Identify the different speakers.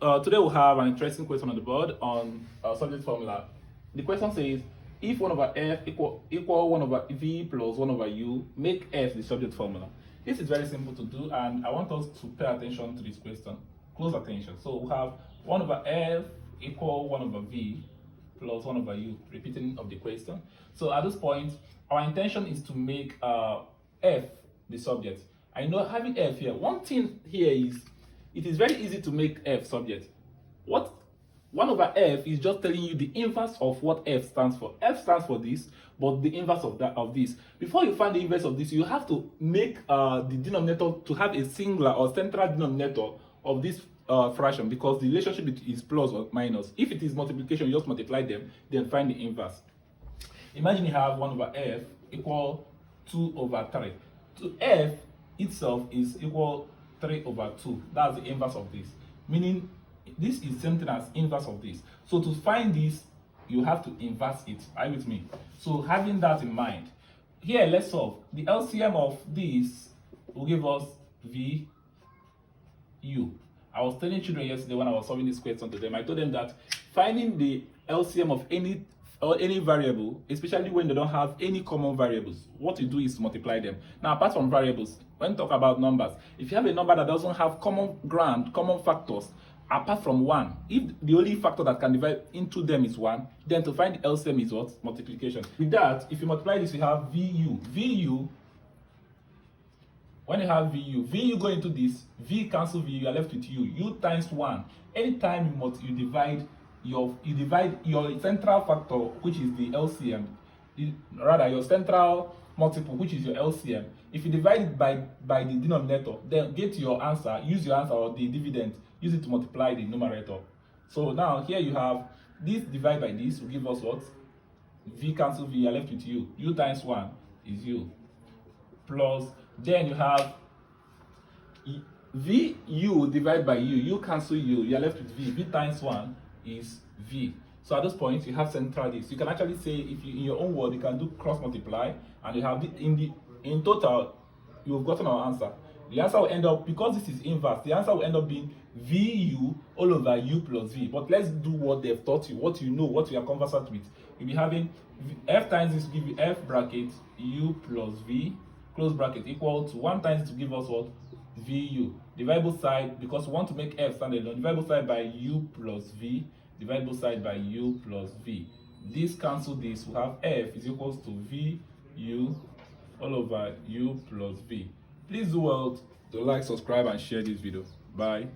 Speaker 1: Today we have an interesting question on the board on subject formula. The question says, if 1 over f equal 1 over v plus 1 over u, make f the subject formula. This is very simple to do, and I want us to pay attention to this question. Close attention. So we have 1 over f equal 1 over v plus 1 over u, repeating of the question. So at this point, our intention is to make f the subject. I know having f here, one thing here is, it is very easy to make f subject. What 1 over f is just telling you the inverse of what f stands for. F stands for this, but the inverse of this. Before you find the inverse of this, you have to make the denominator to have a singular or central denominator of this fraction, because the relationship is plus or minus. If it is multiplication, you just multiply them, then find the inverse. Imagine you have 1 over f equal 2 over 3. So f itself is equal 3 over 2. That's the inverse of this. Meaning this is same thing as inverse of this. So to find this, you have to inverse it. Are you with me? So having that in mind, here let's solve. The LCM of this will give us VU. I was telling children yesterday when I was solving this question to them, I told them that finding the LCM of any variable, especially when they don't have any common variables, what you do is multiply them. Now, apart from variables, when we talk about numbers, if you have a number that doesn't have common factors, apart from 1, if the only factor that can divide into them is 1, then to find the LCM is what? Multiplication. With that, if you multiply this, you have VU. When you have VU go into this, V cancel V, you are left with U times 1. Anytime you divide your central factor, which is the LCM, rather your central multiple, which is your LCM, if you divide it by the denominator, then get your answer, use your answer or the dividend, use it to multiply the numerator. So now here you have this divide by this will give us what? V cancel V, you are left with U times 1 is U, plus then you have VU divided by U cancel you are left with V times 1 is V. So at this point you have central this. You can actually say, if you in your own word, you can do cross multiply, and you have in total you've gotten our answer. The answer will end up, because this is inverse, the answer will end up being VU all over U plus V. But let's do what they've taught you, what you know, what you are conversant with. You'll be having F times this will give you F bracket U plus V close bracket equal to 1 times to give us what? VU. Divide both side, because we want to make F stand alone, divide both side by U plus V, divide both side by U plus V. This cancel this, we have F is equals to VU all over U plus V. Please do well to like, subscribe, and share this video. Bye.